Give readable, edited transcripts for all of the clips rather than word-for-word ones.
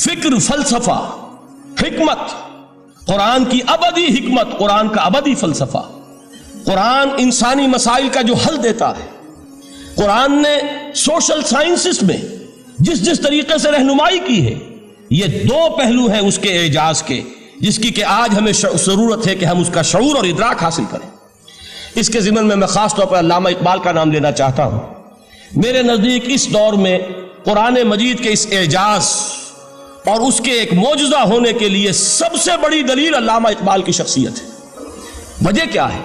فکر، فلسفہ، حکمت، قرآن کی ابدی حکمت، قرآن کا ابدی فلسفہ، قرآن انسانی مسائل کا جو حل دیتا ہے، قرآن نے سوشل سائنسز میں جس طریقے سے رہنمائی کی ہے، یہ دو پہلو ہیں اس کے اعجاز کے، جس کی کہ آج ہمیں ضرورت ہے کہ ہم اس کا شعور اور ادراک حاصل کریں۔ اس کے ضمن میں خاص طور پر علامہ اقبال کا نام لینا چاہتا ہوں۔ میرے نزدیک اس دور میں قرآن مجید کے اس اعجاز اور اس کے ایک معجزہ ہونے کے لیے سب سے بڑی دلیل علامہ اقبال کی شخصیت ہے۔ وجہ کیا ہے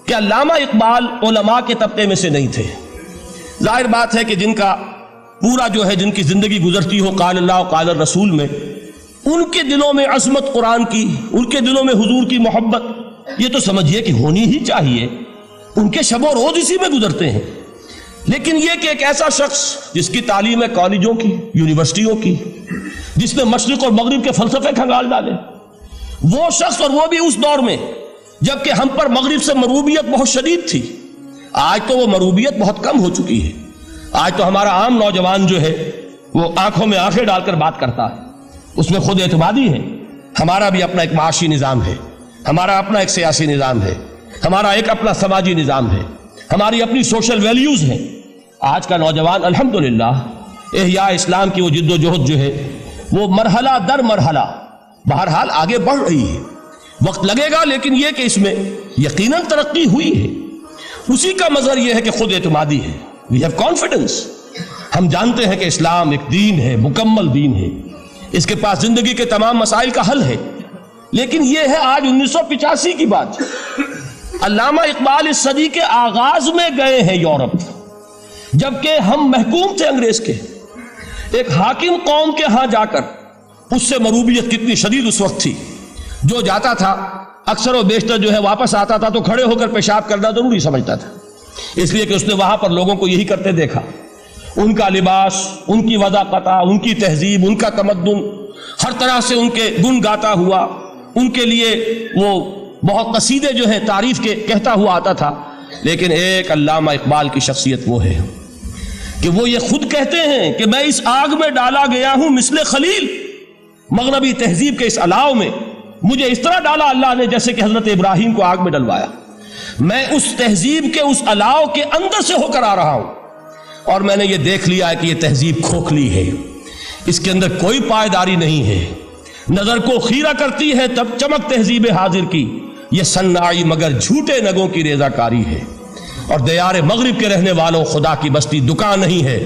کہ علامہ اقبال علماء کے طبقے میں سے نہیں تھے۔ ظاہر بات ہے کہ جن کا پورا جو ہے، جن کی زندگی گزرتی ہو قال اللہ قال الرسول میں، ان کے دلوں میں عظمت قرآن کی، ان کے دلوں میں حضور کی محبت، یہ تو سمجھیے کہ ہونی ہی چاہیے، ان کے شب و روز اسی میں گزرتے ہیں۔ لیکن یہ کہ ایک ایسا شخص جس کی تعلیم ہے کالجوں کی، یونیورسٹیوں کی، جس نے مشرق اور مغرب کے فلسفے کھنگال ڈالے، وہ شخص، اور وہ بھی اس دور میں جبکہ ہم پر مغرب سے مروبیت بہت شدید تھی۔ آج تو وہ مروبیت بہت کم ہو چکی ہے۔ آج تو ہمارا عام نوجوان جو ہے وہ آنکھوں میں آنکھیں ڈال کر بات کرتا ہے، اس میں خود اعتمادی ہے۔ ہمارا بھی اپنا ایک معاشی نظام ہے، ہمارا اپنا ایک سیاسی نظام ہے، ہمارا ایک اپنا سماجی نظام ہے، ہماری اپنی سوشل ویلیوز ہیں۔ آج کا نوجوان الحمدللہ احیاء اسلام کی وہ جد و جہد جو ہے وہ مرحلہ در مرحلہ بہرحال آگے بڑھ رہی ہے۔ وقت لگے گا، لیکن یہ کہ اس میں یقیناً ترقی ہوئی ہے۔ اسی کا مظہر یہ ہے کہ خود اعتمادی ہے۔ We have confidence۔ ہم جانتے ہیں کہ اسلام ایک دین ہے، مکمل دین ہے، اس کے پاس زندگی کے تمام مسائل کا حل ہے۔ لیکن یہ ہے آج 1985 کی بات۔ علامہ اقبال اس صدی کے آغاز میں گئے ہیں یورپ، جبکہ ہم محکوم تھے انگریز کے۔ ایک حاکم قوم کے ہاں جا کر، اس سے مروبیت کتنی شدید اس وقت تھی، جو جاتا تھا اکثر و بیشتر جو ہے واپس آتا تھا تو کھڑے ہو کر پیشاب کرنا ضروری سمجھتا تھا، اس لیے کہ اس نے وہاں پر لوگوں کو یہی کرتے دیکھا۔ ان کا لباس، ان کی وضاقت، ان کی تہذیب، ان کا تمدن، ہر طرح سے ان کے گن گاتا ہوا، ان کے لیے وہ بہت قصیدے جو ہے تعریف کے کہتا ہوا آتا تھا۔ لیکن ایک علامہ اقبال کی شخصیت وہ ہے کہ وہ یہ خود کہتے ہیں کہ میں اس آگ میں ڈالا گیا ہوں مثل خلیل، مغربی تہذیب کے اس الاؤ میں مجھے اس طرح ڈالا اللہ نے جیسے کہ حضرت ابراہیم کو آگ میں ڈلوایا۔ میں اس تہذیب کے اس الاؤ کے اندر سے ہو کر آ رہا ہوں، اور میں نے یہ دیکھ لیا ہے کہ یہ تہذیب کھوکھلی ہے، اس کے اندر کوئی پائیداری نہیں ہے، نظر کو خیرہ کرتی ہے تب چمک تہذیب حاضر کی، یہ سنائی مگر جھوٹے نگوں کی ریزہ کاری ہے۔ اور دیار مغرب کے رہنے والوں، خدا کی بستی دکان نہیں ہے،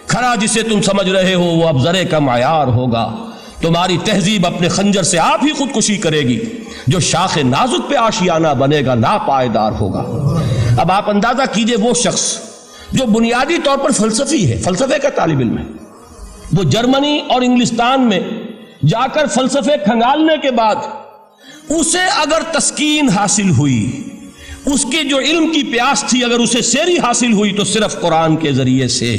کھڑا جسے تم سمجھ رہے ہو وہ اب زرے کا معیار ہوگا۔ تمہاری تہذیب اپنے خنجر سے آپ ہی خودکشی کرے گی، جو شاخ نازک پہ آشیانہ بنے گا ناپائیدار ہوگا۔ اب آپ اندازہ کیجئے وہ شخص جو بنیادی طور پر فلسفی ہے، فلسفے کا طالب علم ہے، وہ جرمنی اور انگلستان میں جا کر فلسفے کھنگالنے کے بعد اسے اگر تسکین حاصل ہوئی، اس کے جو علم کی پیاس تھی اگر اسے سیری حاصل ہوئی تو صرف قرآن کے ذریعے سے۔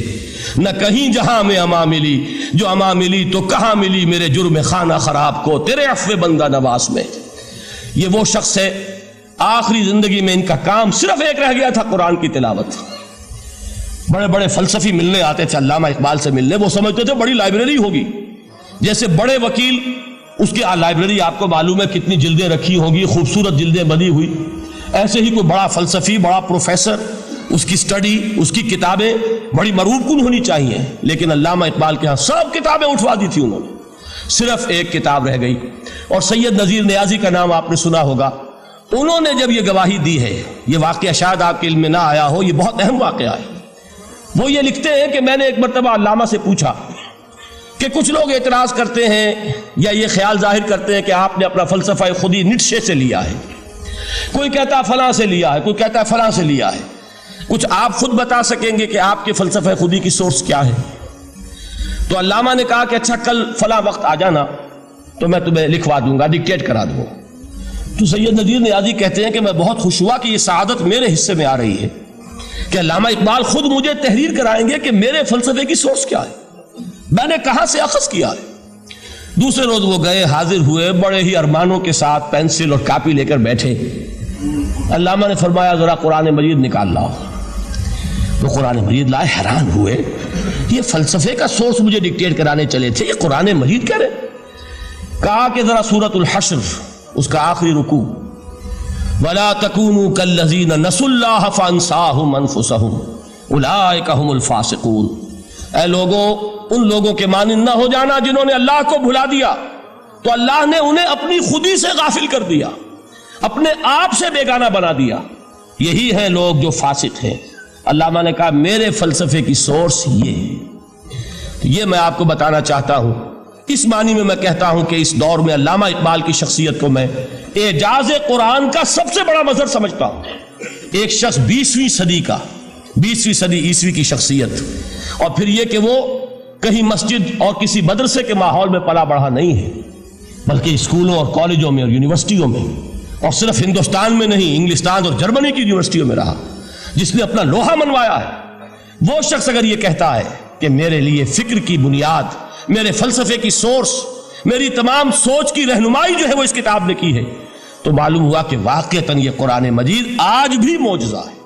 نہ کہیں جہاں میں اما ملی، جو اما ملی تو کہاں ملی میرے جرم خانہ خراب کو تیرے عفو بندہ نواز میں۔ یہ وہ شخص ہے، آخری زندگی میں ان کا کام صرف ایک رہ گیا تھا، قرآن کی تلاوت۔ بڑے بڑے فلسفی ملنے آتے تھے علامہ اقبال سے ملنے، وہ سمجھتے تھے بڑی لائبریری ہوگی، جیسے بڑے وکیل اس کی لائبریری آپ کو معلوم ہے کتنی جلدیں رکھی ہوں گی، خوبصورت جلدیں بنی ہوئی، ایسے ہی کوئی بڑا فلسفی، بڑا پروفیسر، اس کی سٹڈی، اس کی کتابیں بڑی مروب کن ہونی چاہیے۔ لیکن علامہ اقبال کے ہاں سب کتابیں اٹھوا دی تھی انہوں نے، صرف ایک کتاب رہ گئی، اور سید نذیر نیازی کا نام آپ نے سنا ہوگا۔ انہوں نے جب یہ گواہی دی ہے، یہ واقعہ شاید آپ کے علم میں نہ آیا ہو، یہ بہت اہم واقعہ ہے۔ وہ یہ لکھتے ہیں کہ میں نے ایک مرتبہ علامہ سے پوچھا کہ کچھ لوگ اعتراض کرتے ہیں یا یہ خیال ظاہر کرتے ہیں کہ آپ نے اپنا فلسفہ خودی نیٹشے سے لیا ہے، کوئی کہتا ہے فلاں سے لیا ہے، کوئی کہتا ہے فلاں سے لیا ہے، کچھ آپ خود بتا سکیں گے کہ آپ کے فلسفہ خودی کی سورس کیا ہے؟ تو علامہ نے کہا کہ اچھا کل فلاں وقت آ جانا تو میں تمہیں لکھوا دوں گا، ڈکٹیٹ کرا دوں گا۔ تو سید نذیر نیازی کہتے ہیں کہ میں بہت خوش ہوا کہ یہ سعادت میرے حصے میں آ رہی ہے کہ علامہ اقبال خود مجھے تحریر کرائیں گے کہ میرے فلسفے کی سورس کیا ہے، میں نے کہاں سے اخذ کیا ہے۔ دوسرے روز وہ گئے، حاضر ہوئے، بڑے ہی ارمانوں کے ساتھ پینسل اور کاپی لے کر بیٹھے۔ علامہ نے فرمایا ذرا قرآن مجید نکال لاؤ۔ وہ قرآن مجید لائے، حیران ہوئے، یہ فلسفے کا سورس مجھے ڈکٹیٹ کرانے چلے تھے، یہ قرآن مجید کہہ رہے۔ کہا کہ ذرا سورۃ الحشر اس کا آخری رکوع، وَلَا تَكُونُوا كَالَّذِينَ نَسُوا اللَّهَ فَأَنسَاهُمْ أَنفُسَهُمْ أُولَٰئِكَ هُمُ الْفَاسِقُونَ۔ اے لوگوں، ان لوگوں کے مانند نہ ہو جانا جنہوں نے اللہ کو بھلا دیا تو اللہ نے انہیں اپنی خودی سے غافل کر دیا، اپنے آپ سے بیگانہ بنا دیا، یہی ہیں لوگ جو فاسق ہیں۔ علامہ نے کہا میرے فلسفے کی سورس یہ ہے۔ تو یہ میں آپ کو بتانا چاہتا ہوں، اس معنی میں کہتا ہوں کہ اس دور میں علامہ اقبال کی شخصیت کو میں اعجاز قرآن کا سب سے بڑا مظہر سمجھتا ہوں۔ ایک شخص 20ویں صدی عیسوی کی شخصیت، اور پھر یہ کہ وہ کہیں مسجد اور کسی مدرسے کے ماحول میں پلا بڑھا نہیں ہے، بلکہ اسکولوں اور کالجوں میں اور یونیورسٹیوں میں، اور صرف ہندوستان میں نہیں، انگلستان اور جرمنی کی یونیورسٹیوں میں رہا، جس نے اپنا لوہا منوایا ہے۔ وہ شخص اگر یہ کہتا ہے کہ میرے لیے فکر کی بنیاد، میرے فلسفے کی سورس، میری تمام سوچ کی رہنمائی جو ہے وہ اس کتاب نے کی ہے، تو معلوم ہوا کہ واقعتاً یہ قرآن مجید آج بھی معجزہ ہے۔